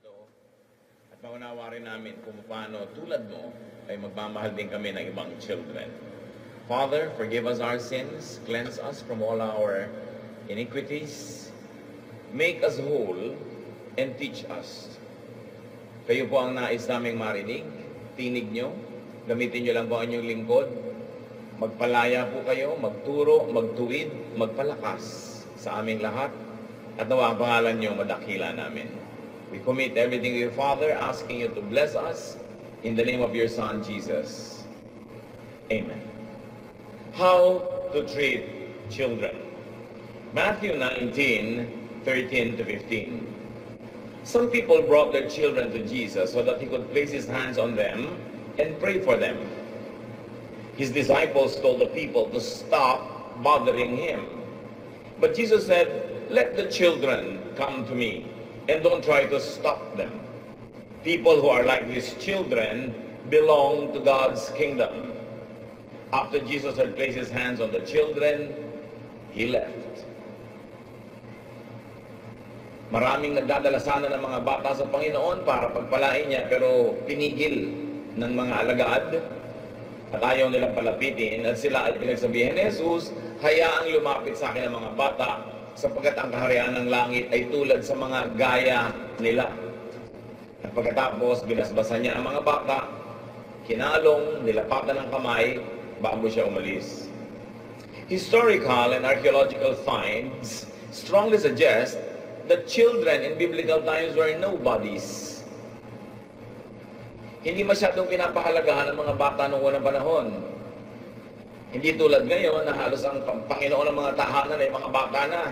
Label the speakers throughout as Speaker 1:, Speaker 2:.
Speaker 1: ito at maunawa rin namin kung paano tulad mo ay magmamahal din kami ng ibang children. Father, forgive us our sins, cleanse us from all our iniquities, make us whole, and teach us. Kayo po ang nais naming marinig, tinig nyo, gamitin nyo lang po ang inyong lingkod, magpalaya po kayo, magturo, magtuwid, magpalakas sa aming lahat, at nawa ang pangalan nyo madakila namin. We commit everything to you, Father, asking you to bless us in the name of your Son, Jesus. Amen. How to treat children. Matthew 19:13 to 15. Some people brought their children to Jesus so that he could place his hands on them and pray for them. His disciples told the people to stop bothering him. But Jesus said, "Let the children come to me, and don't try to stop them. People who are like these children belong to God's kingdom." After Jesus had placed his hands on the children, he left. Maraming nagdadala sana ng mga bata sa Panginoon para pagpalain niya, pero pinigil ng mga alagad at ayaw nilang palapitin, at sila ay pinagsabihan ni Jesus, "Hayaang lumapit sa akin ang mga bata, sapagkat ang kaharian ng langit ay tulad sa mga gaya nila." At pagkatapos, binasbasan niya ang mga bata, kinalong, nilapatan ng kamay, bago siya umalis. Historical and archaeological finds strongly suggest that children in biblical times were nobodies. Hindi masyadong pinapahalagahan ng mga bata noong unang panahon. Hindi tulad ngayon na halos ang Panginoon ng mga tahanan ay mga bata na.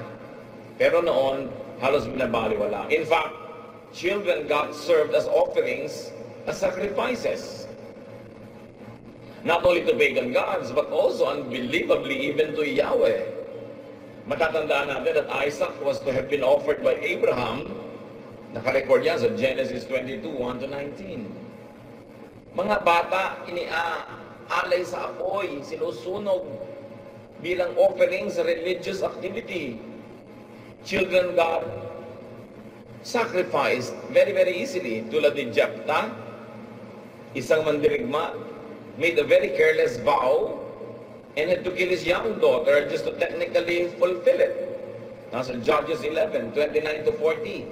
Speaker 1: Pero noon, halos binabaliwala. In fact, children got served as offerings, as sacrifices. Not only to pagan gods, but also unbelievably even to Yahweh. Matatandaan natin that Isaac was to have been offered by Abraham. Nakarecord yan sa Genesis 22:1-19. Mga bata, iniaalay sa apoy, sinusunog bilang offering sa religious activity. Children got sacrificed very, very easily. Tulad ni Jephthah, isang mandirigma, made a very careless vow and had to kill his young daughter just to technically fulfill it. Nasa Judges 11:29-40.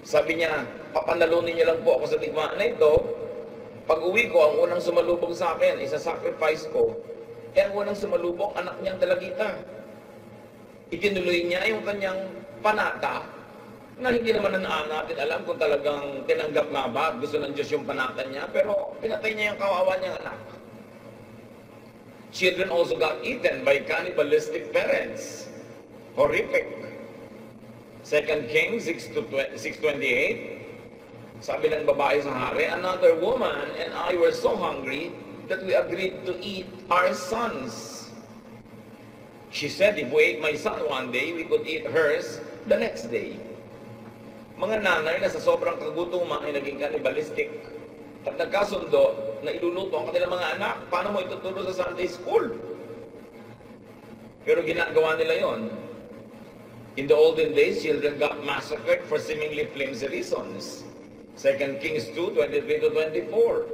Speaker 1: Sabi niya, "Papanalunin niyo lang po ako sa digmaan na ito. Pag uwi ko, ang unang sumalubong sa akin, isa-sacrifice ko." Eh, ang unang sumalubong, anak niyang dalagita. Itinuloy niya yung kanyang panata na hindi naman natin alam kung talagang tinanggap nga ba at gusto ng Diyos yung panata niya, pero pinatay niya yung kawawa niyang anak. Children also got eaten by cannibalistic parents. Horrific. 2 Kings 6:28, sabi ng babae sa hari, "Another woman and I were so hungry that we agreed to eat our sons. She said, if we ate my son one day, we could eat hers the next day." Mga nanay na sa sobrang kagutuman ay naging cannibalistic at nagkasundo na iluluto ang kanilang mga anak. Paano mo ituturo sa Sunday school? Pero ginagawa nila yon. In the olden days, children got massacred for seemingly flimsy reasons. 2 Kings 2:23-24.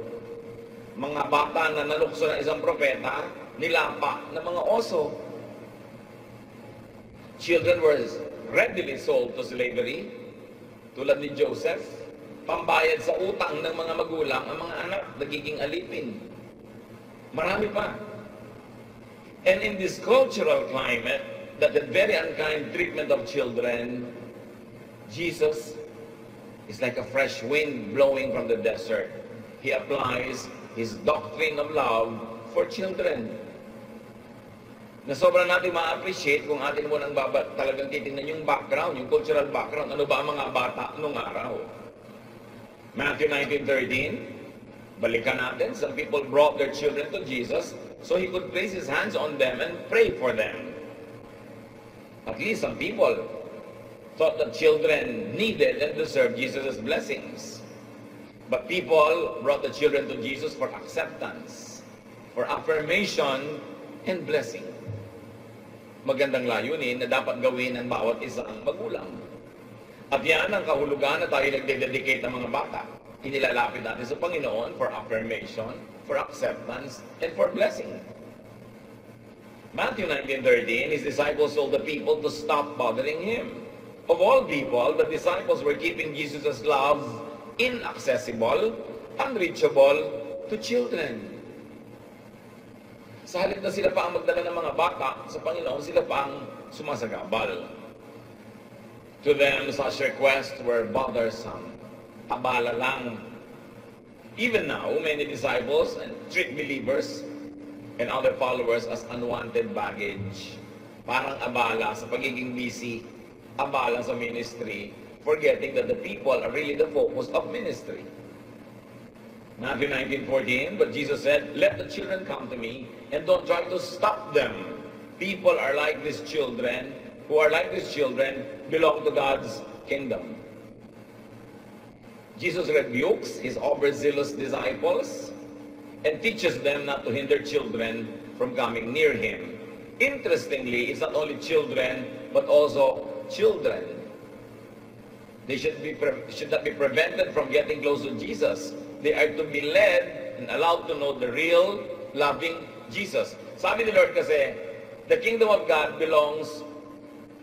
Speaker 1: Mga bata na nalukso ng isang propeta, nilapa ng mga oso. Children were readily sold to slavery. Tulad ni Joseph, pambayad sa utang ng mga magulang, ang mga anak nagiging alipin. Marami pa. And in this cultural climate, that the very unkind treatment of children, Jesus is like a fresh wind blowing from the desert. He applies his doctrine of love for children. Na sobrang natin ma-appreciate kung atin mo nang talagang titingnan yung background, yung cultural background. Ano ba ang mga bata nung araw? Matthew 19:13, balikan natin. Some people brought their children to Jesus so he could place his hands on them and pray for them. At least some people thought that children needed and deserved Jesus' blessings. But people brought the children to Jesus for acceptance, for affirmation, and blessing. Magandang layunin na dapat gawin ng bawat isang magulang. At yan ang kahulugan na tayo nagdededicate ng mga bata. Inilalapit natin sa Panginoon for affirmation, for acceptance, and for blessing. Matthew 19:13, his disciples told the people to stop bothering him. Of all people, the disciples were keeping Jesus' love inaccessible, unreachable to children. Sa halip na sila pa ang magdala ng mga bata sa Panginoon, sila pa ang sumasagabal. To them, such requests were bothersome. Abala lang. Even now, many disciples treat believers and other followers as unwanted baggage. Parang abala sa pagiging busy, abala sa ministry, forgetting that the people are really the focus of ministry. Matthew 19:14, but Jesus said, "Let the children come to me, and don't try to stop them. People are like these children, who are like these children, belong to God's kingdom." Jesus rebukes his overzealous disciples and teaches them not to hinder children from coming near him. Interestingly, it's not only children, but also children. They should not be prevented from getting close to Jesus. They are to be led and allowed to know the real, loving Jesus. Sabi ni Lord kasi, the kingdom of God belongs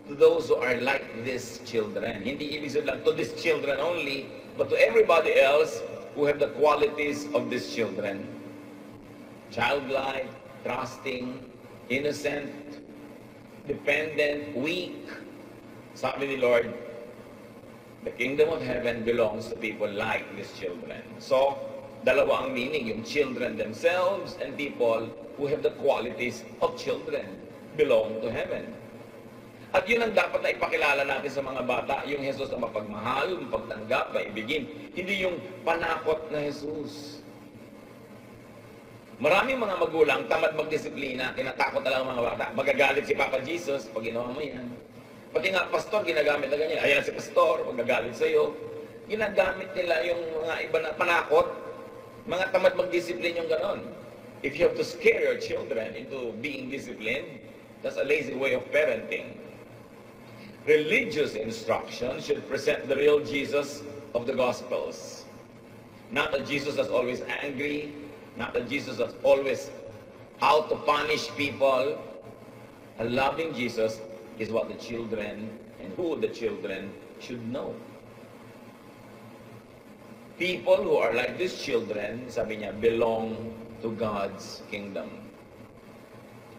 Speaker 1: to those who are like these children. Hindi ibig sabihin lang to these children only, but to everybody else who have the qualities of these children. Childlike, trusting, innocent, dependent, weak. Sabi ni Lord, the kingdom of heaven belongs to people like these children. So, dalawa ang meaning, yung children themselves and people who have the qualities of children belong to heaven. At yun ang dapat na ipakilala natin sa mga bata, yung Jesus na mapagmahal, mapagtanggap, maibigin. Hindi yung panakot na Jesus. Maraming mga magulang tamad magdisiplina, tinatakot na lang ang mga bata. Magagalit si Papa Jesus pag ginawa mo yan. Pati nga pastor, ginagamit na ganyan. Ayan si pastor, magagalit sa iyo. Ginagamit nila yung mga iba na panakot. Mga tamad magdisiplina yung ganon. If you have to scare your children into being disciplined, that's a lazy way of parenting. Religious instruction should present the real Jesus of the Gospels. Not a Jesus that's always angry, not a Jesus that's always out to punish people. A loving Jesus is what the children and who the children should know. People who are like these children, sabi niya, belong to God's kingdom.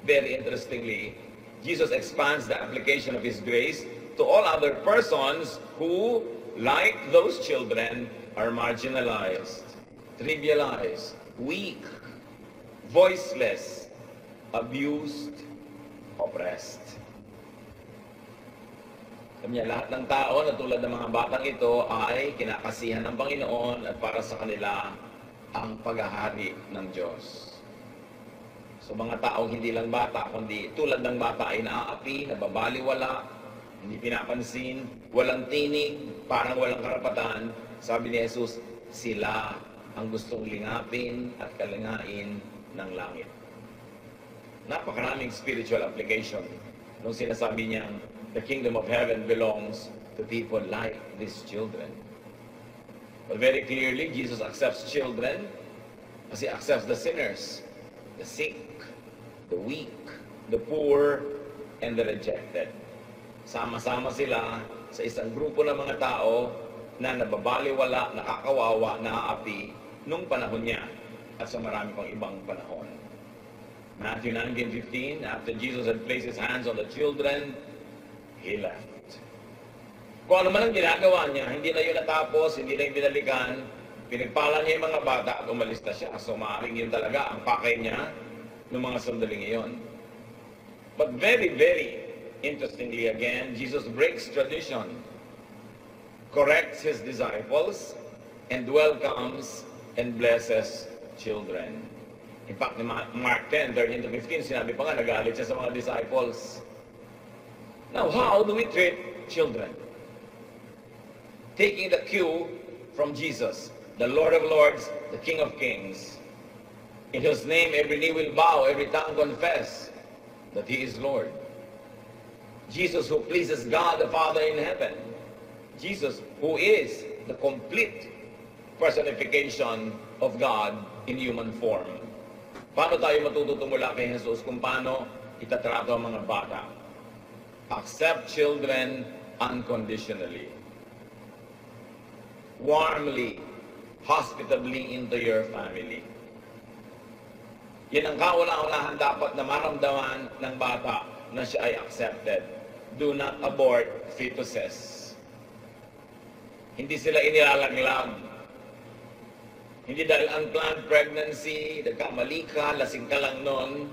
Speaker 1: Very interestingly, Jesus expands the application of His grace to all other persons who, like those children, are marginalized, trivialized, weak, voiceless, abused, oppressed. Sabi niya, lahat ng tao na tulad ng mga batang ito ay kinakasihan ng Panginoon at para sa kanila ang paghahari ng Diyos. So mga taong hindi lang bata, kundi tulad ng bata ay naaapi, nababaliwala, hindi pinapansin, walang tinig, parang walang karapatan. Sabi ni Jesus, sila ang gustong lingapin at kalingain ng langit. Napakaraming spiritual application nung sinasabi niyang the kingdom of heaven belongs to people like these children. But very clearly, Jesus accepts children as He accepts the sinners, the sick, the weak, the poor, and the rejected. Sama-sama sila sa isang grupo ng mga tao na nababaliwala, nakakawawa, naaapi nung panahon niya at sa marami pang ibang panahon. Matthew 19:15, after Jesus had placed His hands on the children, He left. Kung ano man ang ginagawa niya, hindi na yun natapos, hindi na yung binalikan, pinagpala niya yung mga bata at umalis na siya. So maaaring yun talaga ang pakay niya ng mga sandaling iyon. But very, very interestingly again, Jesus breaks tradition, corrects His disciples, and welcomes and blesses children. In fact, in Mark 10:13-15, sinabi pa nga, nagalit siya sa mga disciples. Now, how do we treat children? Taking the cue from Jesus, the Lord of Lords, the King of Kings, in whose name every knee will bow, every tongue confess that He is Lord. Jesus who pleases God the Father in heaven. Jesus, who is the complete personification of God in human form. Paano tayo matututo mula kay Jesus kung paano itatrato ang mga bata? Accept children unconditionally. Warmly, hospitably into your family. Yan ang kauna-unahan dapat na maramdaman ng bata na siya ay accepted. Do not abort fetuses. Hindi sila inilalaglag. Hindi dahil unplanned pregnancy, nagkamali ka, lasing ka lang nun,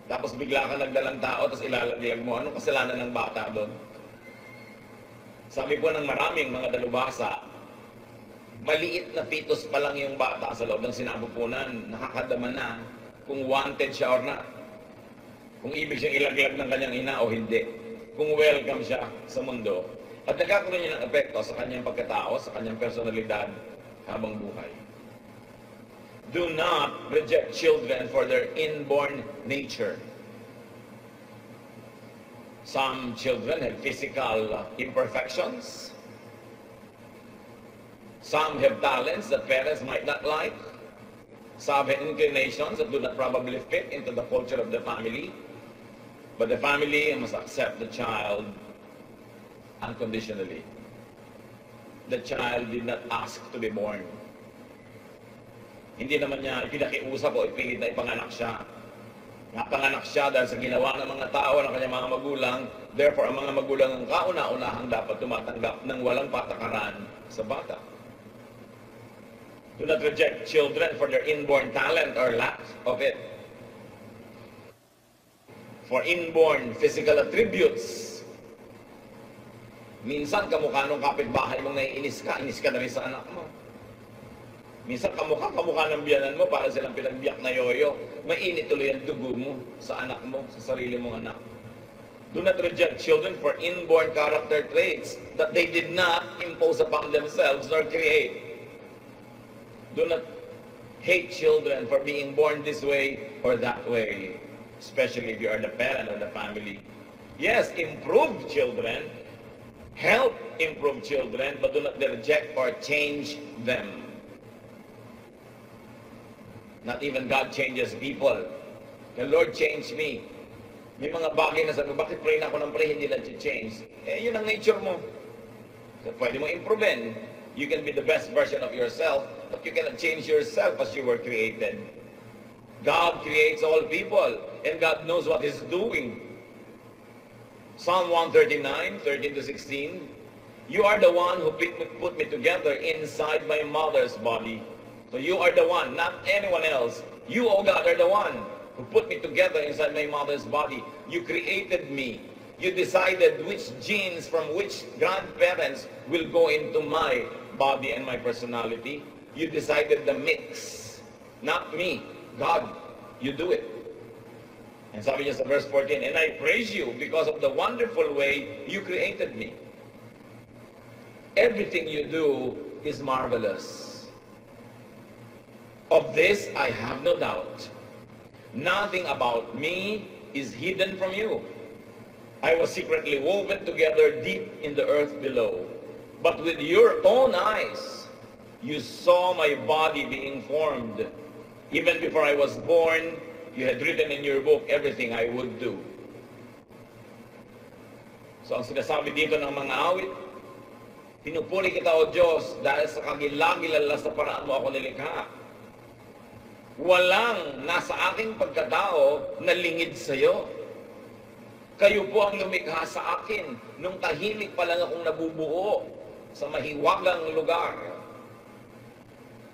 Speaker 1: tapos bigla ka nagdalang tao, tapos ilalaglag mo. Anong kasalanan ng bata doon? Sabi po ng maraming mga dalubhasa, maliit na fetus pa lang yung bata sa loob ng sinapupunan, nakakadama na kung wanted siya or not. Kung ibig siyang ilaglag ng kanyang ina o hindi. Kung welcome siya sa mundo. At nagkakaroon niya ng epekto sa kanyang pagkatao, sa kanyang personalidad habang buhay. Do not reject children for their inborn nature. Some children have physical imperfections. Some have talents that parents might not like. Some have inclinations that do not probably fit into the culture of the family. But the family must accept the child unconditionally. The child did not ask to be born. Hindi naman niya ipinakiusap o ipilit na ipanganak siya. Napanganak siya dahil sa ginawa ng mga tao ng kanyang mga magulang. Therefore, ang mga magulang ang kauna-unahang dapat tumatanggap ng walang patakaran sa bata. Do not reject children for their inborn talent or lack of it. For inborn physical attributes. Minsan, kamukha nung kapitbahay mong naiinis ka na rin sa anak mo. Minsan, kamukha ng biyanan mo para silang pinagbiyak na yoyo. Mainit tuloy ang dugo mo sa anak mo, sa sarili mong anak. Do not reject children for inborn character traits that they did not impose upon themselves nor create. Do not hate children for being born this way or that way, especially if you are the parent of the family. Yes, improve children, help improve children, but do not reject or change them. Not even God changes people. The Lord changed me. May mga bagay na sabi, bakit pray na ako ng pray, hindi lang change? Yun ang nature mo. So, pwede mo improvein. You can be the best version of yourself, but you cannot change yourself as you were created. God creates all people, and God knows what He's doing. Psalm 139, 13 to 16. You are the one who put me together inside my mother's body. So you are the one, not anyone else. You, oh God, are the one who put me together inside my mother's body. You created me. You decided which genes from which grandparents will go into my body and my personality. You decided the mix. Not me. God, you do it. And sabi niya sa verse 14, and I praise you because of the wonderful way you created me. Everything you do is marvelous. Of this I have no doubt. Nothing about me is hidden from you. I was secretly woven together deep in the earth below. But with your own eyes, you saw my body being formed. Even before I was born, you had written in your book everything I would do. So ang sinasabi dito ng mga awit, pinupuri kita o Diyos dahil sa kagilagilalas sa paraan mo ako nilikha. Walang nasa aking pagkatao na lingid sa iyo. Kayo po ang lumikha sa akin nung tahimik pa lang akong nabubuo sa mahiwagang lugar.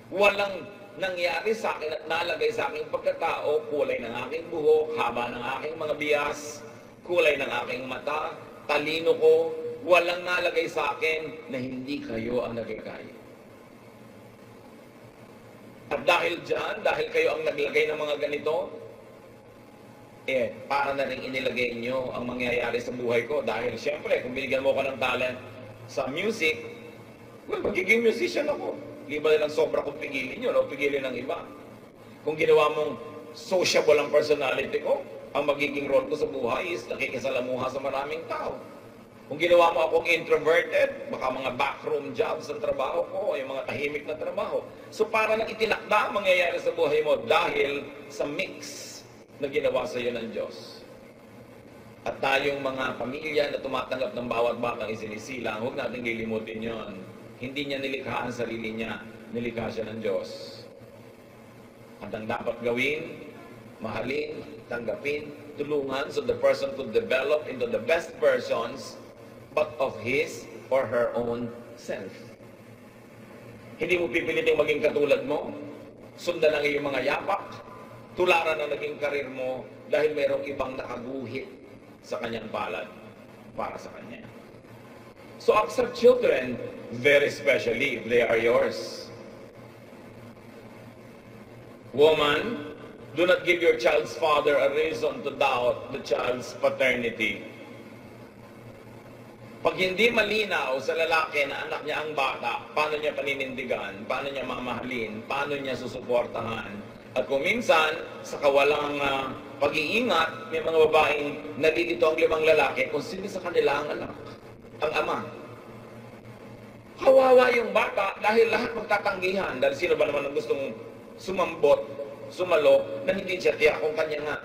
Speaker 1: Walang nangyari sa akin at nalagay sa aking pagkatao, kulay ng aking buhok, haba ng aking mga bias, kulay ng aking mata, talino ko, walang nalagay sa akin na hindi kayo ang nagkakaya. At dahil dyan, dahil kayo ang naglagay ng mga ganito, para na rin inilagay nyo ang mangyayari sa buhay ko. Dahil siyempre, kung binigyan mo ko ng talent sa music, well, magiging musician ako. Hindi ba nilang sobra kung pigilin nyo, o pigilin ng iba. Kung ginawa mong sociable ang personality ko, ang magiging role ko sa buhay is nakikisalamuha sa maraming tao. Kung ginawa mo akong introverted, baka mga backroom jobs ang trabaho ko, yung mga tahimik na trabaho. So para lang itinakda ang mangyayari sa buhay mo dahil sa mix na ginawa sa iyo ng Diyos. At tayong mga pamilya na tumatanggap ng bawat batang isinisila, huwag natin lilimutin yon. Hindi niya nilikha ang sarili niya, nilikha siya ng Diyos. At ang dapat gawin, mahalin, tanggapin, tulungan so the person could develop into the best persons but of his or her own self. Hindi mo pipiliting maging katulad mo. Sundan ang iyong mga yapak. Tularan ang naging karir mo dahil mayroong ibang nakaguhit sa kanyang palad para sa kanya. So accept children, very especially if they are yours. Woman, do not give your child's father a reason to doubt the child's paternity. Pag hindi malinaw sa lalaki na anak niya ang bata, paano niya paninindigan, paano niya mamahalin, paano niya susuportahan. At kung minsan, sa kawalang pag-iingat, may mga babaeng nalilito ang 5 lalaki kung sino sa kanila ang anak, ang ama. Kawawa yung bata dahil lahat magtatanggihan. Dahil sino ba naman ang gustong sumambot, sumalo, na hindi siya tiyak kung kanya nga.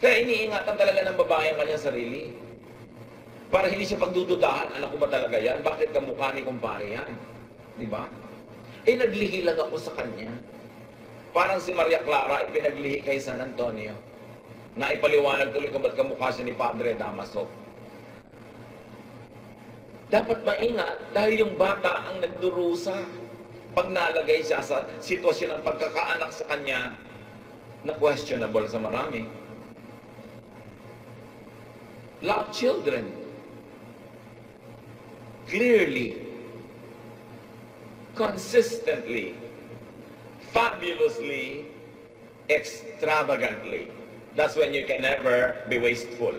Speaker 1: Kaya iniingatan talaga ng babae ang kanyang sarili. Para hindi siya pagdududahan, anak ko ba talaga yan? Bakit kamukha ni kumpare yan? Di ba? Eh, naglihi lang ako sa kanya. Parang si Maria Clara, ipinaglihi kay San Antonio. Na ipaliwanag tuloy kung ba't kamukha siya ni Padre Damaso. Dapat maingat dahil yung bata ang nagdurusa. Pag nalagay siya sa sitwasyon ng pagkakaanak sa kanya na questionable sa marami. Love children. Clearly, consistently, fabulously, extravagantly. That's when you can never be wasteful.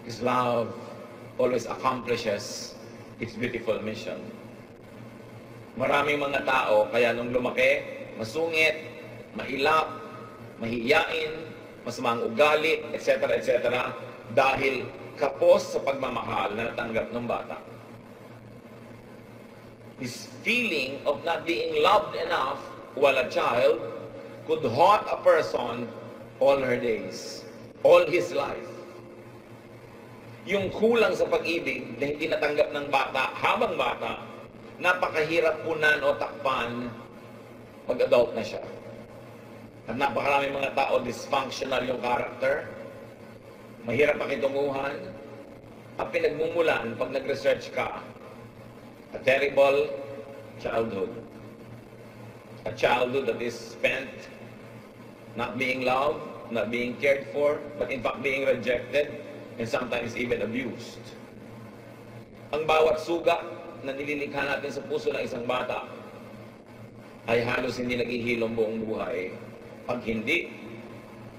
Speaker 1: Because love always accomplishes its beautiful mission. Maraming mga tao, kaya nung lumaki, masungit, mailap, mahiyain, masamang ugali, etc., etc., dahil kapos sa pagmamahal na natanggap ng bata. This feeling of not being loved enough while a child could haunt a person all her days, all his life. Yung kulang sa pag-ibig na hindi natanggap ng bata habang bata, napakahirap punan o takpan pag adult na siya. At napakaraming mga tao, dysfunctional yung character, mahirap pakitunguhan, at pinagmumulan pag nag-research ka, a terrible childhood. A childhood that is spent not being loved, not being cared for, but in fact being rejected, and sometimes even abused. Ang bawat sugat na nililikha natin sa puso ng isang bata ay halos hindi naghihilom buong buhay pag hindi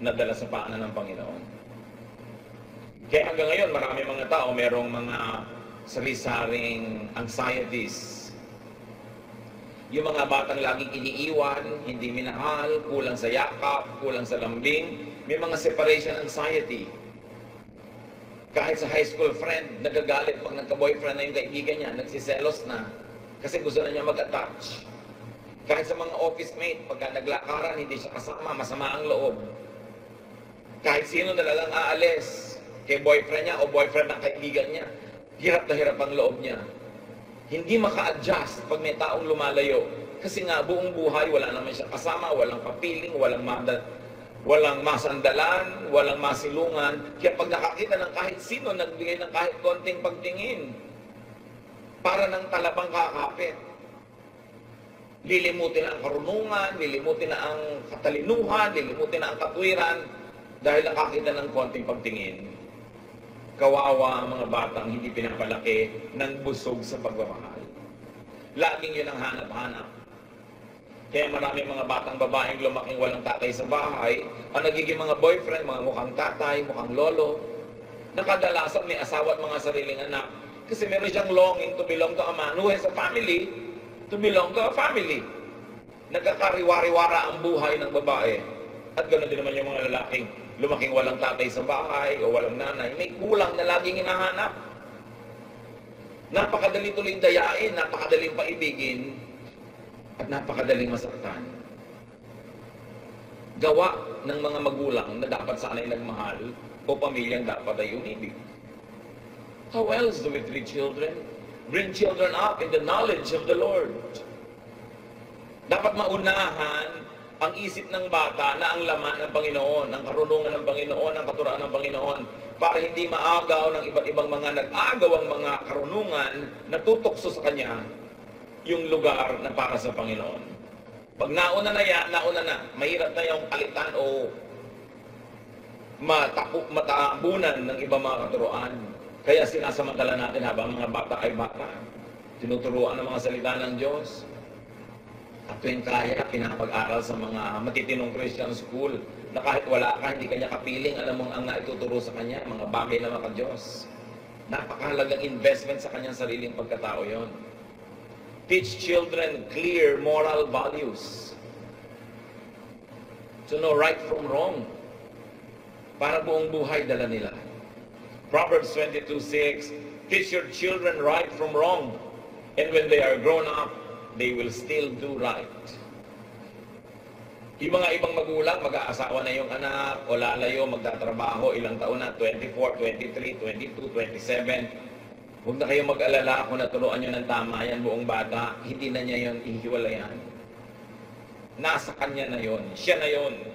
Speaker 1: nadala sa paanan ng Panginoon. Kaya hanggang ngayon, marami mga tao, merong mga sari-saring anxieties. Yung mga batang laging iniiwan, hindi minahal, kulang sa yakap, kulang sa lambing, may mga separation anxiety. Kahit sa high school friend, nagagalit pag nagka-boyfriend na yung kaibigan niya, nagsiselos na, kasi gusto na niya mag-attach. Kahit sa mga office mate, pagka naglakaran, hindi siya kasama, masama ang loob. Kahit sino na lang aalis, kay boyfriend niya o boyfriend ng kaibigan niya, hirap na hirap ang loob niya. Hindi maka-adjust pag may taong lumalayo. Kasi nga, buong buhay, wala naman siya kasama, walang kapiling, walang masandalan, walang masilungan. Kaya pag nakakita ng kahit sino, nagbigay ng kahit konting pagtingin, para ng talabang kakapit. Lilimutin na ang karunungan, lilimutin na ang katalinuhan, lilimutin na ang katwiran, dahil nakakita ng konting pagtingin. Kawawa ang mga batang hindi pinapalaki ng busog sa pagmamahal. Laging yun ang hanap-hanap. Kaya maraming mga batang babaeng lumaking walang tatay sa bahay, ang nagiging mga boyfriend, mga mukhang tatay, mukhang lolo, na kadalasan may asawa at mga sariling anak. Kasi meron siyang longing to belong to a man who has a family, to belong to a family. Nagkakariwariwara ang buhay ng babae. At ganoon din naman yung mga lalaking lumaking walang tatay sa bahay o walang nanay, may kulang na laging hinahanap. Napakadali tuloy dayain, napakadaling paibigin, at napakadaling masaktan. Gawa ng mga magulang na dapat sana'y nagmahal o pamilyang dapat ay umibig. How else do we treat children? Bring children up in the knowledge of the Lord. Dapat maunahan ang isip ng bata na ang laman ng Panginoon, ang karunungan ng Panginoon, ang katuraan ng Panginoon, para hindi maagaw ng iba't ibang mga nag-agawang mga karunungan na tutokso sa kanya yung lugar na para sa Panginoon. Pag nauna na yan, nauna na, mahirap na yung palitan o matabunan ng ibang mga katuruan. Kaya sinasamantala natin habang mga bata ay bata. Tinuturuan ng mga salita ng Diyos. At tuwing kaya, pinapag-aral sa mga matitinong Christian school na kahit wala ka, hindi kanya kapiling, alam mo ang naituturo sa kanya, mga bagay na maka-Diyos. Napakahalagang investment sa kanyang sariling pagkatao yon. Teach children clear moral values. To know right from wrong. Para buong buhay dala nila. Proverbs 22:6, teach your children right from wrong, and when they are grown up, they will still do right. Yung mga ibang magulang, mag-aasawa na yung anak, o lalayo, magtatrabaho, ilang taon na, 24, 23, 22, 27. Huwag na kayong mag-alala kung naturuan nyo ng tama yan buong bata, hindi na niya yun ihiwalayan. Nasa kanya na yun, siya na yun.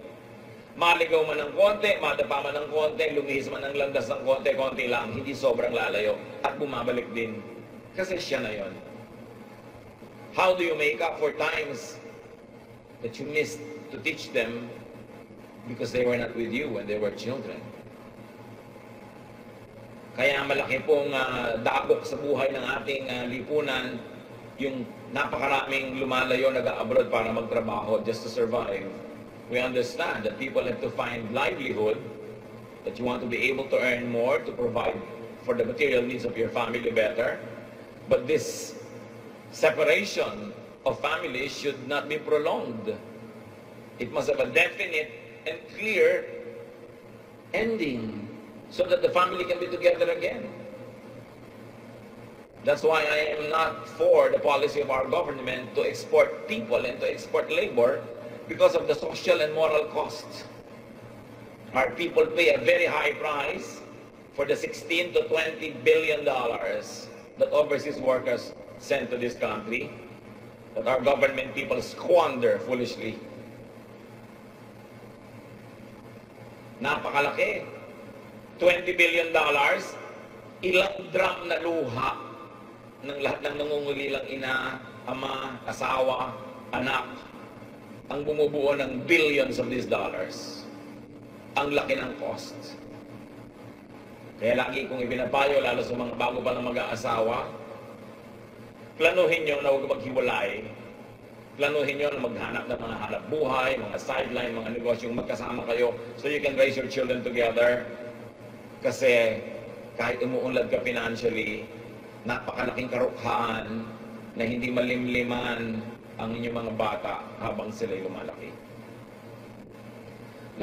Speaker 1: Maligaw man ng konti, madapa man ng konti, lumihis man ng landas ng konti, konti lang, hindi sobrang lalayo, at bumabalik din. Kasi siya na yun. How do you make up for times that you missed to teach them because they were not with you when they were children? Kaya malaki pong dagok sa buhay ng ating lipunan yung napakaraming lumalayo, nag-abroad para magtrabaho just to survive. We understand that people have to find livelihood, that you want to be able to earn more to provide for the material needs of your family better. But this separation of families should not be prolonged. It must have a definite and clear ending so that the family can be together again. That's why I am not for the policy of our government to export people and to export labor because of the social and moral costs. Our people pay a very high price for the 16 to 20 billion dollars that overseas workers send to this country, that our government people squander foolishly. Napakalaki. $20 billion, ilang drum na luha ng lahat ng nangungulilang ina, ama, asawa, anak, ang bumubuo ng billions of these dollars. Ang laki ng cost. Kaya lagi kong ibinapayo, lalo sa mga bago pa lang mag-aasawa, planuhin nyo na huwag maghiwalay. Planuhin nyo na maghanap ng mga hanap buhay, mga sideline, mga negosyong magkasama kayo so you can raise your children together. Kasi kahit umuunlad ka financially, napakalaking karukhaan na hindi malimliman ang inyong mga bata habang sila'y lumalaki.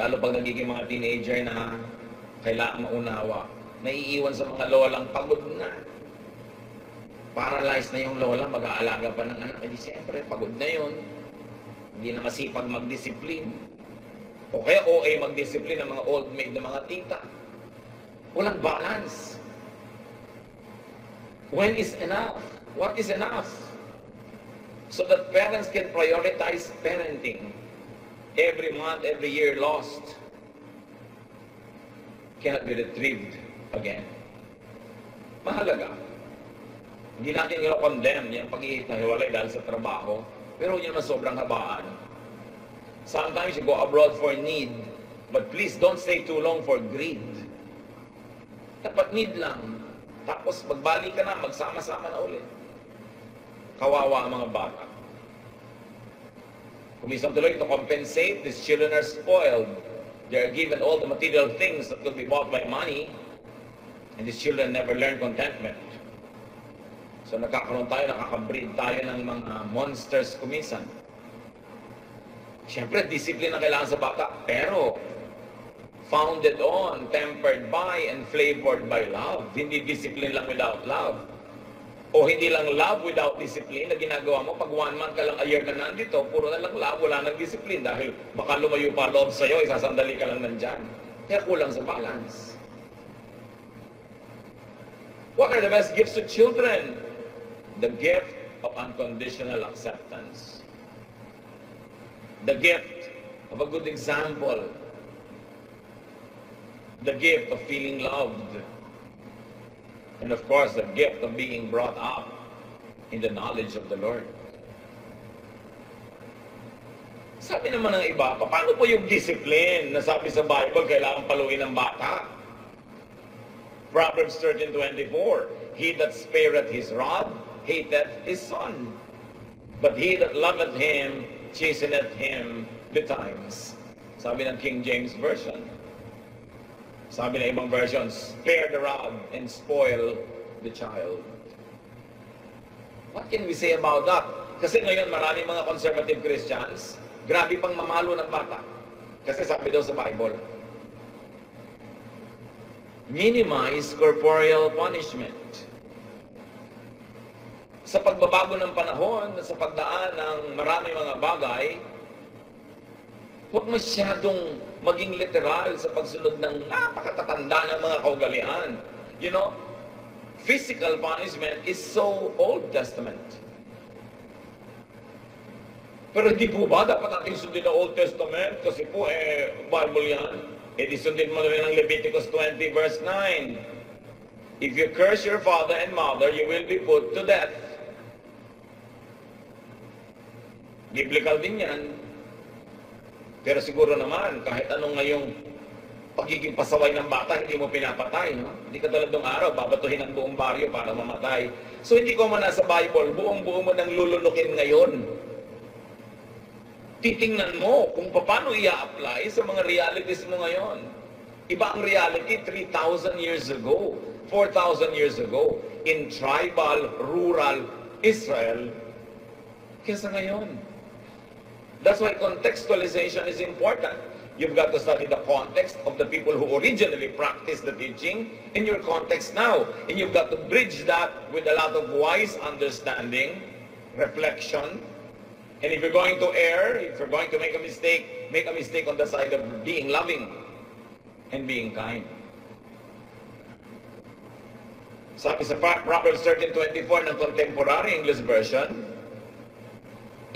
Speaker 1: Lalo pag nagiging mga teenager na kailangan maunawa, naiiwan sa mga lolang pagod na. Paralyzed na yung lola, mag-aalaga pa ng anak. Hindi siyempre, pagod na yun. Hindi na masipag mag-discipline. O kaya OA mag-discipline ng mga old maid na mga tita. Walang balance. When is enough? What is enough? So that parents can prioritize parenting. Every month, every year lost cannot be retrieved again. Mahalaga. Hindi natin i-condemn yung pag-ihiwalay dahil sa trabaho, pero yun naman sobrang habaan. Sometimes you go abroad for need, but please don't stay too long for greed. Dapat need lang. Tapos magbalik ka na, magsama-sama na ulit. Kawawa ang mga bata. Kumisang tuloy to compensate, these children are spoiled. They are given all the material things that could be bought by money, and these children never learn contentment. So nakakaroon tayo, nakakabreed tayo ng mga monsters kuminsan. Siyempre, discipline ang kailangan sa bata, pero founded on, tempered by, and flavored by love. Hindi discipline lang without love. O hindi lang love without discipline na ginagawa mo. Pag 1 month ka lang, a year na nandito, puro na lang love, wala nang discipline. Dahil baka lumayo pa loob sa'yo, isasandali ka lang nandyan. Kaya kulang sa balance. What are the best gifts to children? The gift of unconditional acceptance. The gift of a good example. The gift of feeling loved. And of course, the gift of being brought up in the knowledge of the Lord. Sabi naman ng iba, paano po yung discipline na sabi sa Bible, kailangan paluin ng bata? Proverbs 13:24, he that spareth his rod, hateth his son. But he that loveth him, chasteneth him betimes. Sabi ng King James Version. Sabi ng ibang versions, spare the rod and spoil the child. What can we say about that? Kasi ngayon maraming mga conservative Christians, grabe pang mamalo ng bata. Kasi sabi daw sa Bible, minimize corporeal punishment. Sa pagbabago ng panahon, sa pagdaan ng maraming mga bagay, huwag masyadong maging literal sa pagsunod ng napakatatanda ng mga kaugalian. You know, physical punishment is so Old Testament. Pero di po ba dapat natin sundin ang Old Testament? Kasi po, Bible yan. Di sundin mo rin ang Leviticus 20 verse 9. If you curse your father and mother, you will be put to death. Biblical din yan. Pero siguro naman, kahit anong ngayong pagiging pasaway ng bata, hindi mo pinapatay. No? Hindi ka tulad ng araw, babatuhin ang buong baryo para mamatay. So hindi ko man nasa Bible, buong-buo mo nang lulunukin ngayon. Titingnan mo kung paano i-apply sa mga realities mo ngayon. Iba ang reality 3,000 years ago, 4,000 years ago, in tribal, rural Israel, kesa ngayon. That's why contextualization is important. You've got to study the context of the people who originally practiced the teaching in your context now. And you've got to bridge that with a lot of wise understanding, reflection. And if you're going to err, if you're going to make a mistake on the side of being loving and being kind. Sabi sa Proverbs 13:24 ng Contemporary English Version,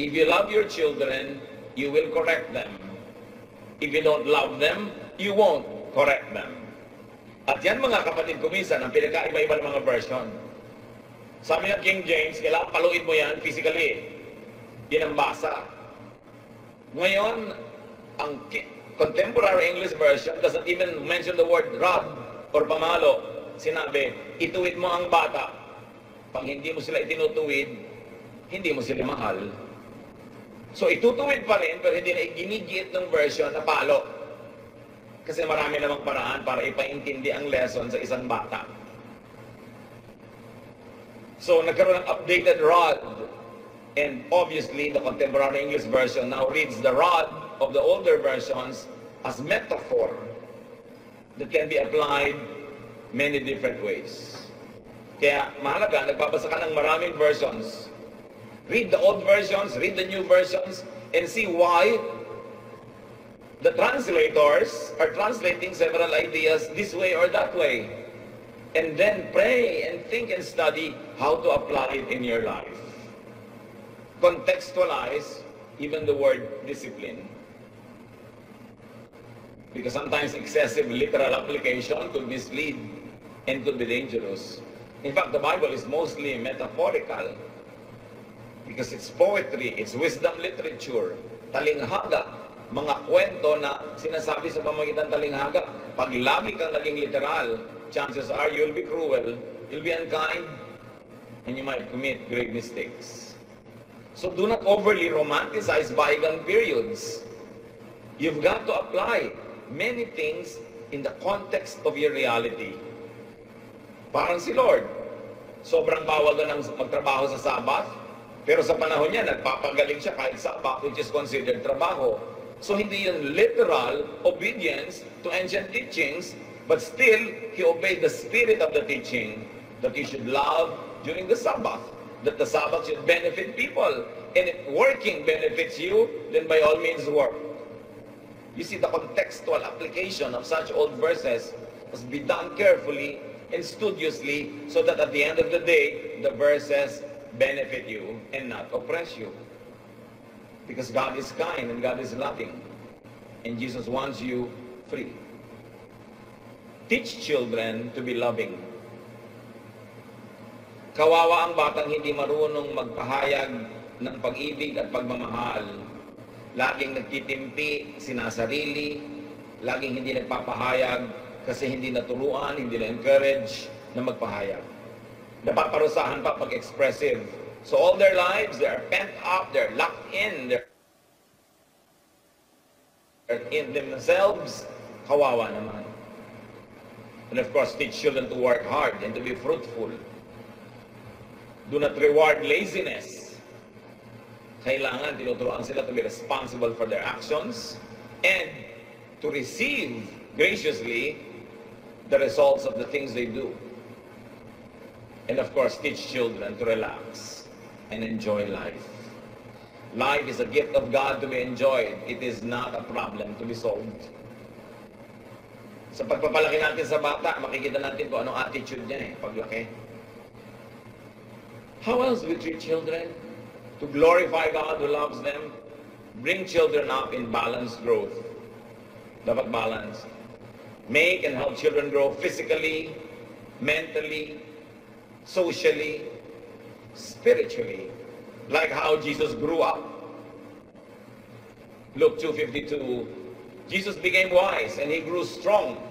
Speaker 1: if you love your children, you will correct them. If you don't love them, you won't correct them. At yan mga kapatid ko minsan, ang pinagkaiba-iba ng mga version. Sabi ng King James, kailangan paluin mo yan physically. Yan ang basa. Ngayon, ang Contemporary English Version doesn't even mention the word rod or pamalo. Sinabi, ituwid mo ang bata. Pag hindi mo sila itinutuwid, hindi mo sila mahal. So itutuwid pa rin, pero hindi na iginigiit ng version na palo. Kasi marami namang paraan para ipaintindi ang lesson sa isang bata. So nagkaroon ng updated rod. And obviously, the Contemporary English Version now reads the rod of the older versions as metaphor that can be applied many different ways. Kaya mahalaga, nagbabasa ka ng maraming versions. Read the old versions, read the new versions, and see why the translators are translating several ideas this way or that way. And then pray and think and study how to apply it in your life. Contextualize even the word discipline. Because sometimes excessive literal application could mislead and could be dangerous. In fact, the Bible is mostly metaphorical. Because it's poetry, it's wisdom literature, talinghaga, mga kwento na sinasabi sa pamamagitan talinghaga. Pag lagi kang naging literal, chances are you'll be cruel, you'll be unkind, and you might commit grave mistakes. So do not overly romanticize bygone periods. You've got to apply many things in the context of your reality. Parang si Lord, sobrang bawal na ng magtrabaho sa Sabbath, pero sa panahon niya, nagpapagaling siya kahit Sabbath, which is considered trabaho. So hindi yun literal obedience to ancient teachings, but still, he obeyed the spirit of the teaching that you should love during the Sabbath, that the Sabbath should benefit people. And if working benefits you, then by all means work. You see, the contextual application of such old verses must be done carefully and studiously so that at the end of the day, the verses benefit you and not oppress you. Because God is kind and God is loving. And Jesus wants you free. Teach children to be loving. Kawawa ang batang hindi marunong magpahayag ng pag-ibig at pagmamahal. Laging nagtitimpi, sinasarili, laging hindi nagpapahayag kasi hindi naturuan, hindi na-encourage na magpahayag. Napaparusahan pa pag-expressive. So all their lives, they're pent up, they're locked in, they're in themselves. Kawawa naman. And of course, teach children to work hard and to be fruitful. Do not reward laziness. Kailangan tinuturuan sila to be responsible for their actions and to receive graciously the results of the things they do. And of course, teach children to relax and enjoy life. Life is a gift of God to be enjoyed. It is not a problem to be solved. Sa pagpapalaki natin sa bata, makikita natin kung anong attitude niya paglaki. How else we treat children? To glorify God who loves them. Bring children up in balanced growth. Dapat balance. Make and help children grow physically, mentally, socially, spiritually, like how Jesus grew up. Luke 2:52, Jesus became wise and he grew strong.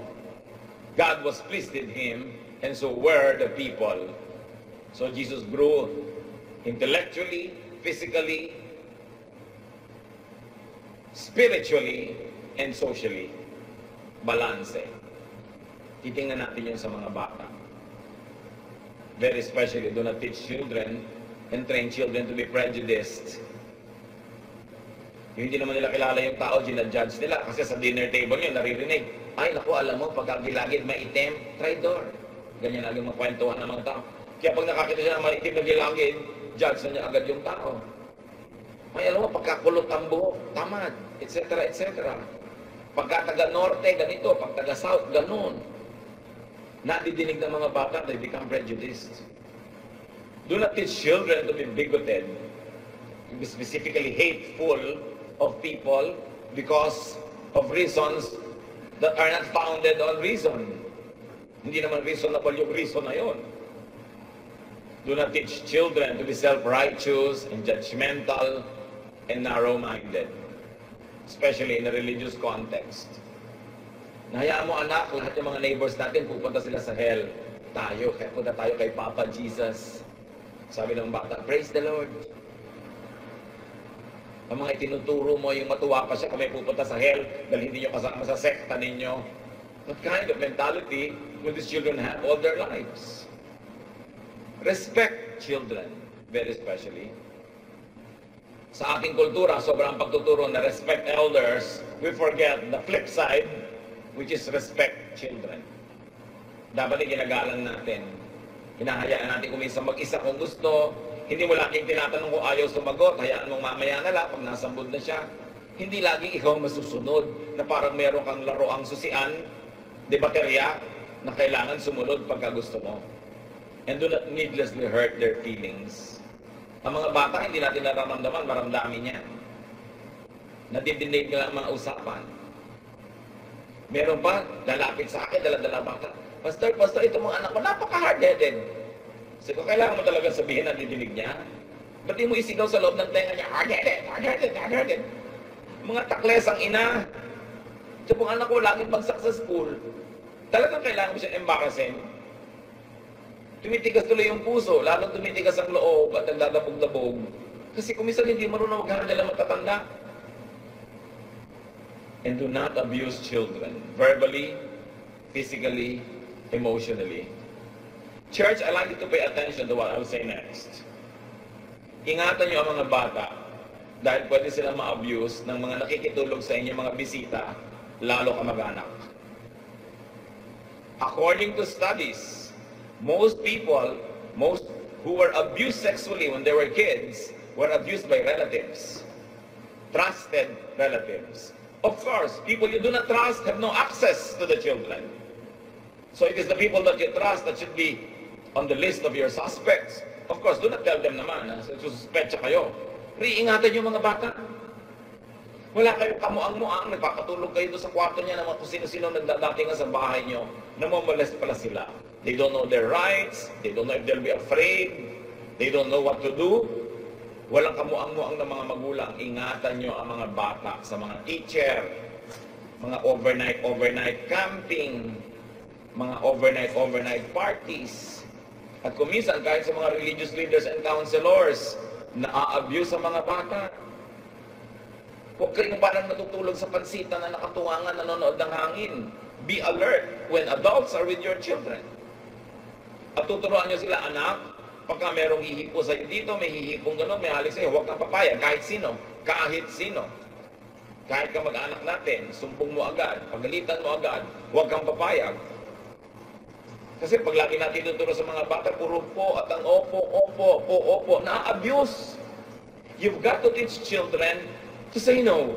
Speaker 1: God was pleased with him, and so were the people. So Jesus grew intellectually, physically, spiritually, and socially. Balance. Titingnan natin yun sa mga bata. Very especially, do not teach children and train children to be prejudiced. Yung hindi naman nila kilala yung tao, ginadjudge nila. Kasi sa dinner table nyo, naririnig, ay, naku, alam mo, pagka gilagid maitim, traidor. Ganyan lagi magkwentuhan ng mga tao. Kaya pag nakakita siya ng maitim na gilagid, judge na niya agad yung tao. Ay, alam mo, pagkakulot ang buhok, tamad, etc., etc. Pagka taga-norte, ganito. Pag taga-south, ganun. Nadidinig ng mga bata, they become prejudiced. Do not teach children to be bigoted, to be specifically hateful of people because of reasons that are not founded on reason. Hindi naman reasonable yung reason na yun. Do not teach children to be self-righteous and judgmental and narrow-minded, especially in a religious context. Nahayaan mo anak, lahat ng mga neighbors natin pupunta sila sa hell. Tayo, kaya punta tayo kay Papa Jesus. Sabi ng bata, praise the Lord. Ang mga itinuturo mo, yung matuwa pa siya kung may pupunta sa hell dahil hindi nyo kasama sa sekta ninyo. What kind of mentality will these children have all their lives? Respect children, very especially. Sa ating kultura, sobrang pagtuturo na respect elders, we forget the flip side, which is respect children. Dapat ginagalang natin. Hinahayaan natin kung minsan mag-isa kung gusto. Hindi mo laging tinatanong kung ayaw sumagot. Hayaan mong mamaya na lang pag nasambod na siya. Hindi laging ikaw masusunod na parang meron kang laroang susian, de baterya, na kailangan sumunod pagka gusto mo. And do not needlessly hurt their feelings. Ang mga bata, hindi natin nararamdaman, maramdamin niya. Nadidinig nila ang mga usapan. Meron pa, lalapit sa akin, dala-dala bata. Pastor, ito mga anak ko, napaka-hard-headed. Kasi kung kailangan mo talaga sabihin na didinig niya, ba't di mo isigaw sa loob ng tenga niya, hard-headed, hard-headed, hard-headed. Mga takles ang ina. Ito pong anak ko, laging bagsak sa school. Talagang kailangan mo siya embarrassing. Tumitigas tuloy yung puso, lalong tumitigas ang loob at nagdadabog-dabog. Kasi kung minsan hindi marunong mag-handle ang matatanda. And do not abuse children, verbally, physically, emotionally. Church, I'd like you to pay attention to what I will say next. Ingatan niyo ang mga bata. Dahil pwede silang ma-abuse ng mga nakikitulog sa inyo mga bisita, lalo kamag-anak. According to studies, most who were abused sexually when they were kids were abused by relatives, trusted relatives. Of course, people you do not trust have no access to the children. So it is the people that you trust that should be on the list of your suspects. Of course, do not tell them naman na suspetsa kayo. Iingatan yung mga bata. Wala kayong kamuang-muang, nagpapatulog kayo doon sa kwarto niya naman kung sino-sino nagdadating sa bahay niyo, namomolest pala sila. They don't know their rights, they don't know if they'll be afraid, they don't know what to do. Walang kamuang-muang na mga magulang, ingatan niyo ang mga bata sa mga teacher, mga overnight camping, mga overnight parties. At kung minsan, kahit sa mga religious leaders and counselors, na-abuse ang mga bata. Huwag kayong parang natutulog sa pansitan na nakatuwangan, nanonood ng hangin. Be alert when adults are with your children. At tuturuan nyo sila, anak, pagka merong hihipo sa'yo dito, may hihipong gano'n, may halik sa'yo, huwag kang papayag, kahit sino. Kahit sino. Kahit ka mag-anak natin, sumpong mo agad, pagalitan mo agad, huwag kang papayag. Kasi pag lagi natin tuturo sa mga bata, puro po at ang opo, na-abuse. You've got to teach children to say no.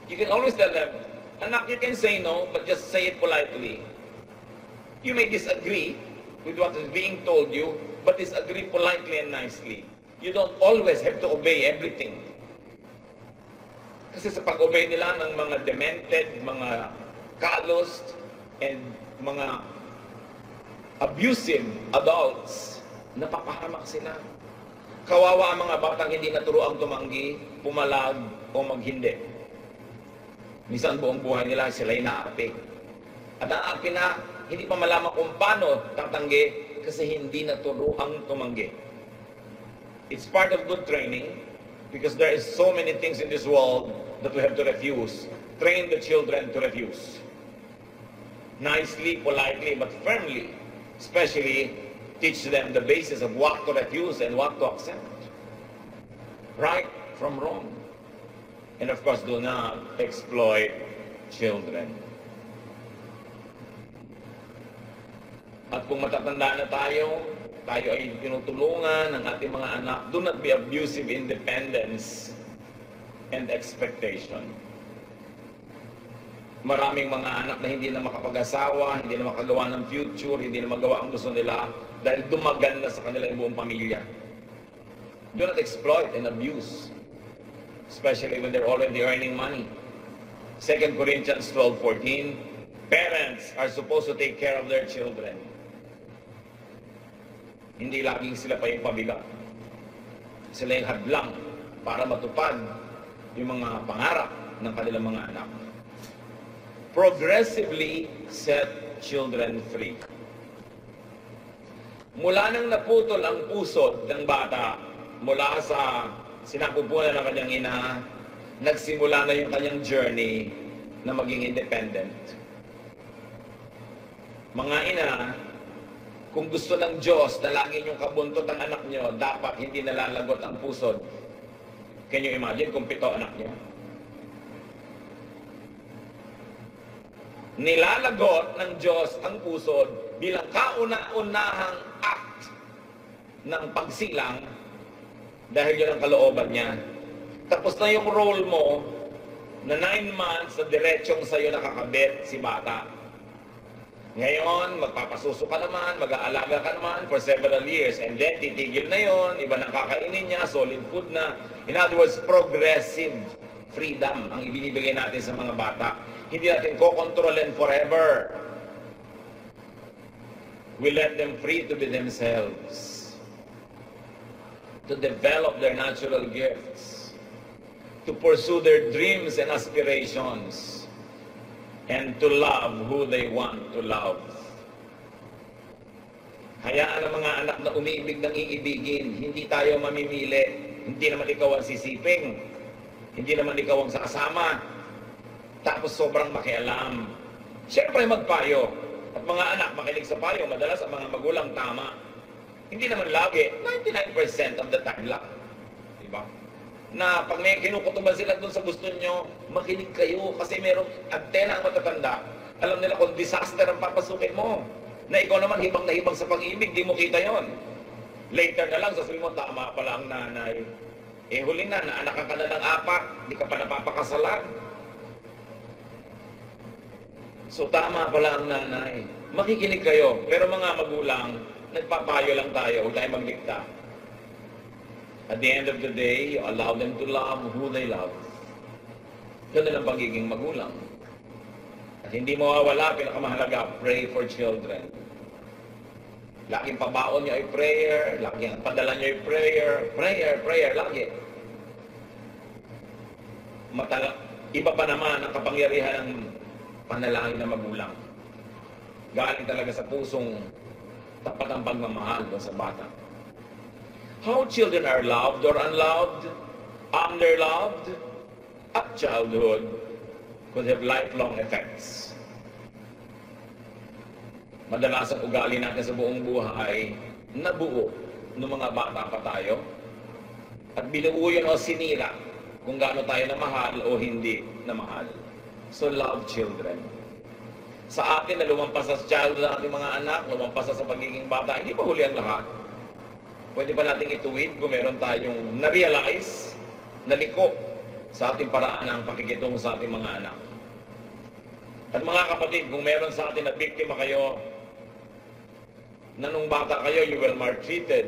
Speaker 1: You can always tell them, anak, you can say no, but just say it politely. You may disagree with what is being told you, but disagree politely and nicely. You don't always have to obey everything. Kasi sa pag-obey nila ng mga demented, mga calloused, and mga abusive adults, napapahamak sila. Kawawa ang mga batang hindi naturuang tumanggi, pumalag, o maghindi. Minsan buong buhay nila sila'y naapi. At ang api na, hindi pa malaman kung paano tatanggi kasi hindi naturuang tumanggi. It's part of good training because there is so many things in this world that we have to refuse. Train the children to refuse. Nicely, politely, but firmly. Especially, teach them the basis of what to refuse and what to accept. Right from wrong. And of course, do not exploit children. At kung matatanda na tayo ay tinutulungan ng ating mga anak, do not be abusive in dependence and expectation. Maraming mga anak na hindi na makapag-asawa, hindi na makagawa ng future, hindi na magawa ang gusto nila dahil dumagan na sa kanila yung buong pamilya. Do not exploit and abuse, especially when they're already earning money. 2 Corinthians 12:14, parents are supposed to take care of their children. Hindi laging sila pa yung pabigat. Sila yung hadlang para matupad yung mga pangarap ng kanilang mga anak. Progressively set children free. Mula nang naputol ang pusod ng bata, mula sa sinapupunan ng kanyang ina, nagsimula na yung kanyang journey na maging independent. Mga ina, kung gusto ng Diyos na lagi niyong kabuntot ang anak niyo, dapat hindi nalalagot ang pusod. Can you imagine kung 7 anak niyo? Nilalagot ng Diyos ang pusod bilang kauna-unahang act ng pagsilang dahil yun ang kalooban niya. Tapos na yung role mo na 9 months na diretsong sa'yo nakakabit si bata. Ngayon, magpapasuso ka naman, mag-aalaga ka naman for several years and then titigil na yon, iba nang kakainin niya, solid food na. In other words, progressive freedom ang ibinibigay natin sa mga bata. Hindi natin kokontrolin forever. We let them free to be themselves, to develop their natural gifts, to pursue their dreams and aspirations, and to love who they want to love. Hayaan ang mga anak na umiibig ng iibigin. Hindi tayo mamimili. Hindi naman ikaw ang sisiping. Hindi naman ikaw ang sasama. Tapos sobrang makialam. Siyempre magpayo. At mga anak makinig sa payo. Madalas ang mga magulang tama. Hindi naman lagi. 99% of the time lang. Diba? na pag may kinukutuban sila doon sa gusto nyo, makinig kayo kasi merong antena ang matatanda. Alam nila kung disaster ang papasukin mo. Na ikaw naman hibang na hibang sa pag-ibig, di mo kita yon. Later na lang, sasabihin mo, tama pala ang nanay. Eh huli na, naanak ka na ng apat, di ka pa napapakasalan. So tama pala ang nanay. Makikinig kayo, pero mga magulang, nagpapayo lang tayo, huwag tayo magdikta. At the end of the day, you allow them to love who they love. Yun na lang pagiging magulang. At hindi mawawala, pinakamahalaga, pray for children. Laging pabaon nyo ay prayer, laging padala nyo ay prayer, prayer, lagi. Iba pa naman ang kapangyarihan ng panalangin na magulang. Galing talaga sa pusong tapat ang pagmamahal doon sa bata. How children are loved or unloved, underloved, at childhood could have lifelong effects. Madalas ang ugali natin sa buong buhay, nabuo ng mga bata pa tayo, at binuo yun o sinira kung gaano tayo namahal o hindi namahal. So love children. Sa atin na lumampas sa childhood ng ating mga anak, lumampas sa pagiging bata, hindi pa huli ang lahat. Pwede pa nating ituwid kung meron tayong na-realize, naliko sa ating paraan ng pakikitungo sa ating mga anak. At mga kapatid, kung meron sa atin na biktima kayo, na nung bata kayo, you were maltreated,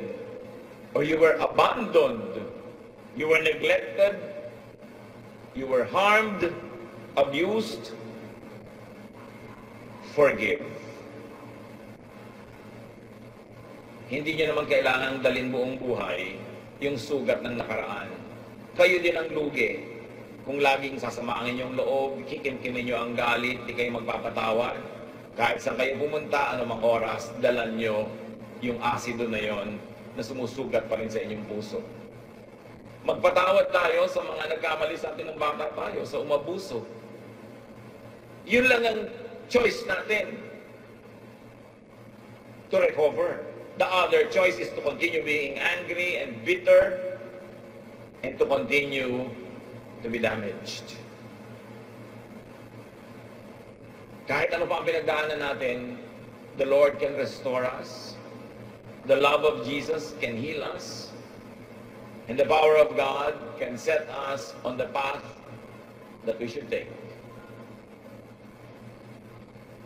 Speaker 1: or you were abandoned, you were neglected, you were harmed, abused, forgive. Hindi nyo naman kailangang dalhin buong buhay yung sugat ng nakaraan. Kayo din ang lugi. Kung laging sasamaangin yung loob, kikimkimin nyo ang galit, di kayo magpapatawad. Kahit saan kayo pumunta, anumang oras, dalan nyo yung asido na yon na sumusugat pa rin sa inyong puso. Magpatawad tayo sa mga nagkamali sa atin ng bata tayo, sa umabuso. Yun lang ang choice natin to recover. The other choice is to continue being angry and bitter and to continue to be damaged. Kahit ano pa ang pinagdaanan natin, the Lord can restore us. The love of Jesus can heal us. And the power of God can set us on the path that we should take.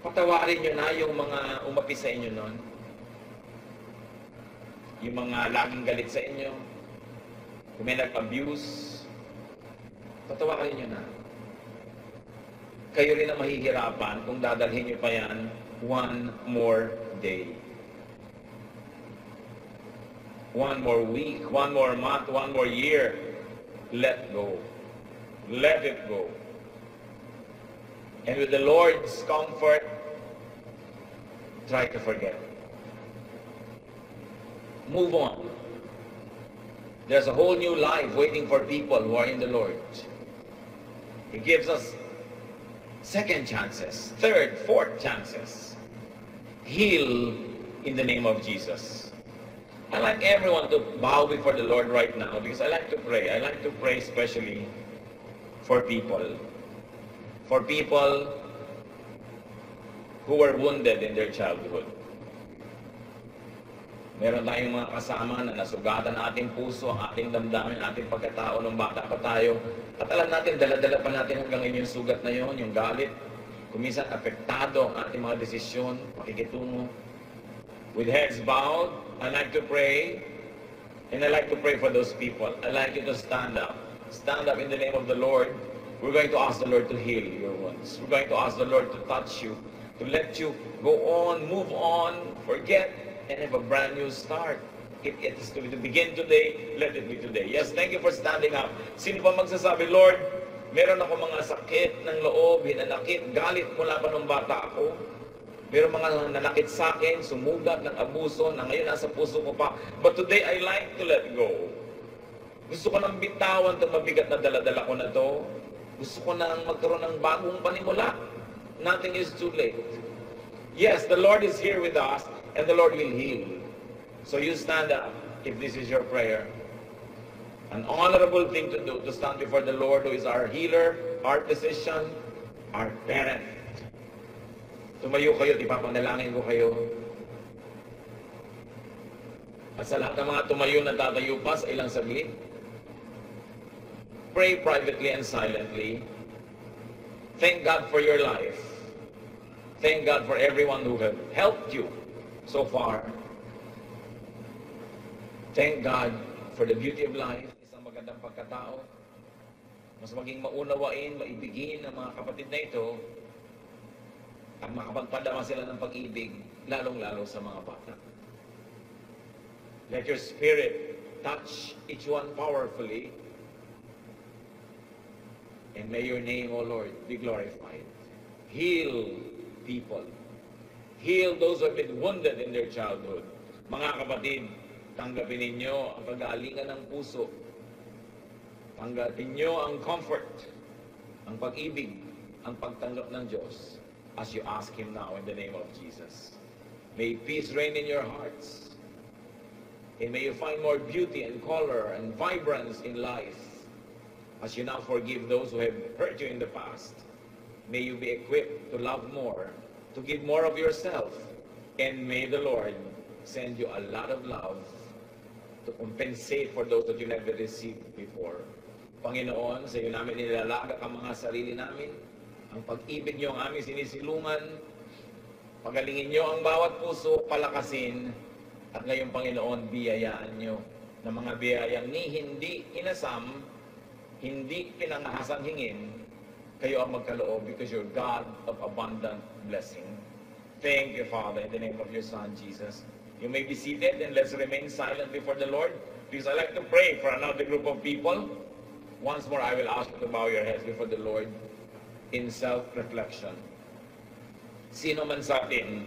Speaker 1: Patawarin nyo na yung mga umapi sa inyo nun. Yung mga laging galit sa inyo. Kung may nag-abuse, patawarin nyo na. Kayo rin ang mahihirapan kung dadalhin nyo pa yan one more day. One more week, one more month, one more year. Let go. Let it go. And with the Lord's comfort, try to forget. Move on. There's a whole new life waiting for people who are in the Lord. He gives us second chances, third, fourth chances. Heal in the name of Jesus. I like everyone to bow before the Lord right now because I like to pray. I like to pray especially for people. For people who were wounded in their childhood. Meron tayong mga kasama na nasugatan ang ating puso, ang ating damdamin, ang ating pagkatao nung bata pa tayo. At alam natin, dala-dala pa natin hanggang ngayon yung sugat na yon, yung galit. Kuminsan, apektado ang ating mga desisyon, pakikitungo. With heads bowed, I like to pray, and I like to pray for those people. I like you to stand up. Stand up in the name of the Lord. We're going to ask the Lord to heal your wounds. We're going to ask the Lord to touch you, to let you go on, move on, forget, and have a brand new start. If it is to begin today, let it be today. Yes, thank you for standing up. Sino pa magsasabi, Lord, meron ako mga sakit ng loob, hinanakit, galit mula pa nung bata ako. Meron mga nanakit sa akin, sumugat ng abuso, na ngayon nasa puso ko pa. But today, I like to let go. Gusto ko nang bitawan itong mabigat na dala-dala ko na to. Gusto ko nang magkaroon ng bagong panimula. Nothing is too late. Yes, the Lord is here with us, and the Lord will heal. So you stand up if this is your prayer. An honorable thing to do, to stand before the Lord who is our healer, our physician, our parent. Tumayo kayo, ipapanalangin ko kayo. At sa lahat ng mga tumayo na tatayo pa sa ilang saglit, pray privately and silently. Thank God for your life. Thank God for everyone who has helped you so far. Thank God for the beauty of life, isang magandang pagkatao. Mas maging maunawain, maibigin ng mga kapatid na ito at makapagpadama sila ng pag-ibig, lalong-lalo sa mga bata. Let your spirit touch each one powerfully. And may your name, O Lord, be glorified. Heal people. Heal those who have been wounded in their childhood. Mga kapatid, tanggapin ninyo ang pag-aalingan ng puso. Tanggapin nyo ang comfort, ang pag-ibig, ang pagtanggap ng Diyos as you ask Him now in the name of Jesus. May peace reign in your hearts. And may you find more beauty and color and vibrance in life as you now forgive those who have hurt you in the past. May you be equipped to love more, to give more of yourself, and may the Lord send you a lot of love to compensate for those that you never received before. Panginoon, sa iyo namin nilalaga ang mga sarili namin. Ang pag-ibig niyo ang aming sinisilungan. Pagalingin niyo ang bawat puso, palakasin. At ngayon, Panginoon, biyayaan niyo ng mga biyayang hindi inasam, hindi pinangahasang hingin, kayo ang magkaloob because you're God of abundant blessing. Thank you, Father, in the name of your Son, Jesus. You may be seated and let's remain silent before the Lord because I like to pray for another group of people. Once more, I will ask you to bow your heads before the Lord in self-reflection. Sino man sa atin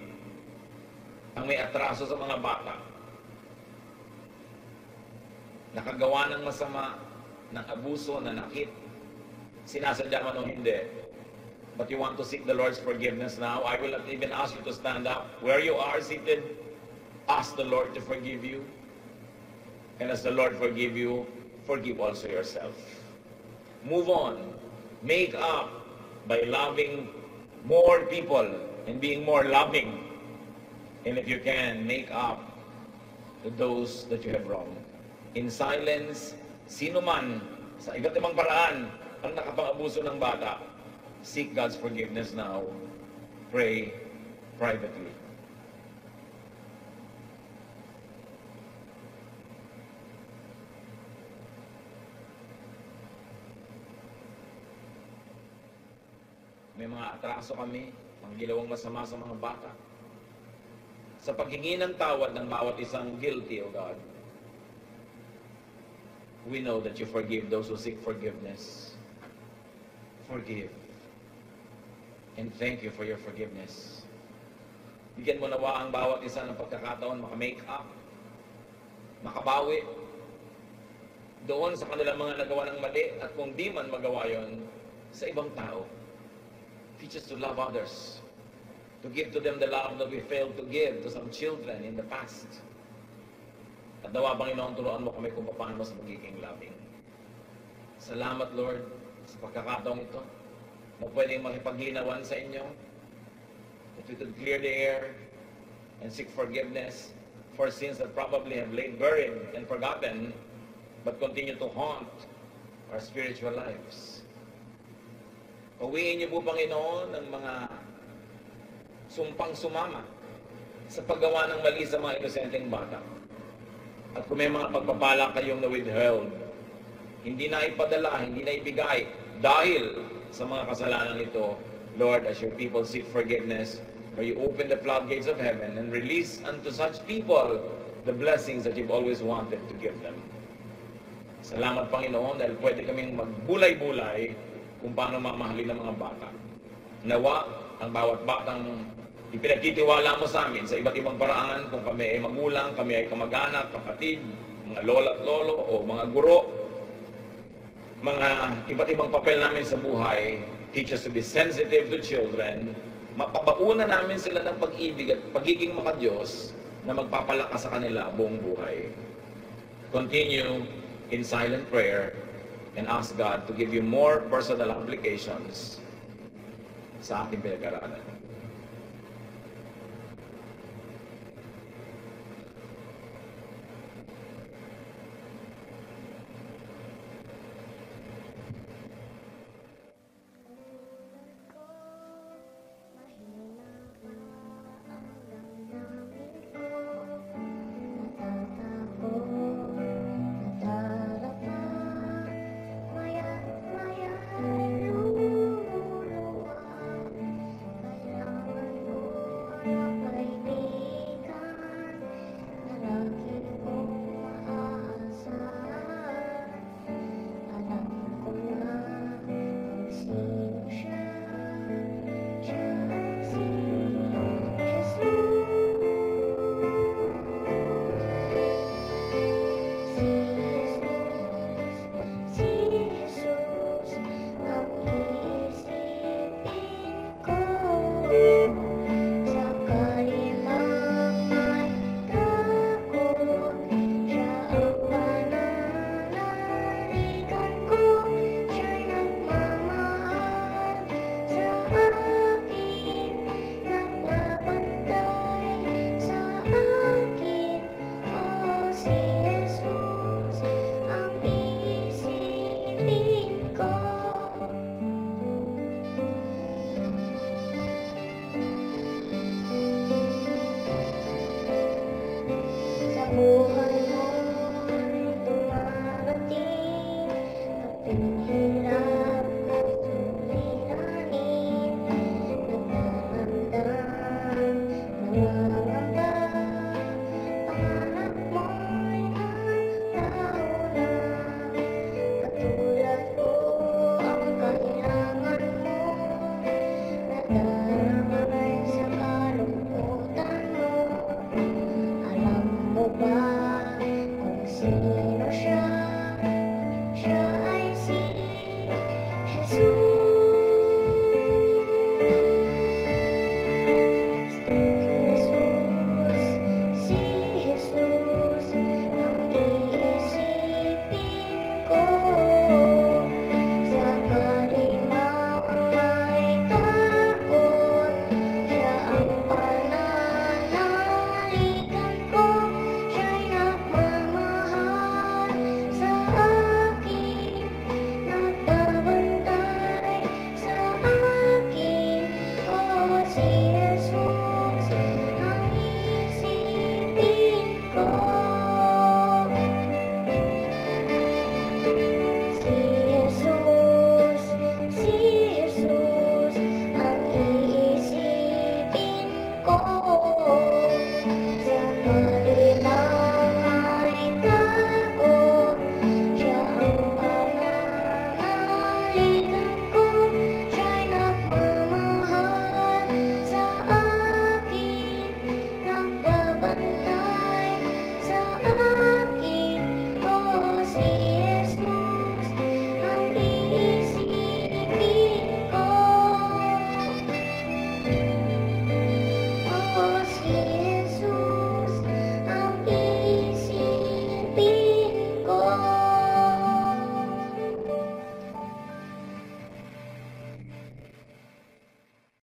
Speaker 1: ang may atraso sa mga bata, nakagawa ng masama, ng abuso, nanakit, sinasadya man o hindi, but you want to seek the Lord's forgiveness now, I will not even ask you to stand up. Where you are seated, ask the Lord to forgive you. And as the Lord forgive you, forgive also yourself. Move on. Make up by loving more people and being more loving. And if you can, make up to those that you have wronged. In silence, sino man sa iba't ibang paraan ang nakapang-abuso ng bata, seek God's forgiveness now. Pray privately. May mga atraso kami, mga ginawang masama sa mga bata. Sa paghingi ng tawad ng bawat isang guilty, O God, we know that you forgive those who seek forgiveness. Forgive. And thank you for your forgiveness. Bigyan mo nawa ang bawat isa ng pagkakataon makamake up, makabawi doon sa kanilang mga nagawa ng mali at kung di man magawa yon sa ibang tao. Teach us to love others, to give to them the love that we failed to give to some children in the past. At nawa, Panginoon, turuan mo kami kung paano mas magiging loving. Salamat, Lord, sa pagkakataong ito na pwedeng makipaglinawan sa inyo, that we could clear the air and seek forgiveness for sins that probably have lain buried and forgotten but continue to haunt our spiritual lives. Pawiin niyo po, Panginoon, ang mga sumpang sumama sa paggawa ng mali sa mga inosenteng bata. At kung may mga pagpapala kayong na-withheld, hindi na ipadala, hindi na ibigay dahil sa mga kasalanan nito, Lord, as your people seek forgiveness, may you open the floodgates of heaven and release unto such people the blessings that you've always wanted to give them. Salamat, Panginoon, dahil pwede kaming magbulay-bulay kung paano mamahalin ng mga bata. Nawa, ang bawat batang ipinagtitiwala mo sa amin sa iba't ibang paraan, kung kami ay magulang, kami ay kamag-anak, kapatid, mga lola at lolo, o mga guro, mga iba't ibang papel namin sa buhay, teach us to be sensitive to children, mapabauna namin sila ng pag-ibig at pagiging makadiyos na magpapalakas sa kanila buong buhay. Continue in silent prayer and ask God to give you more personal applications sa ating pinag-aralan.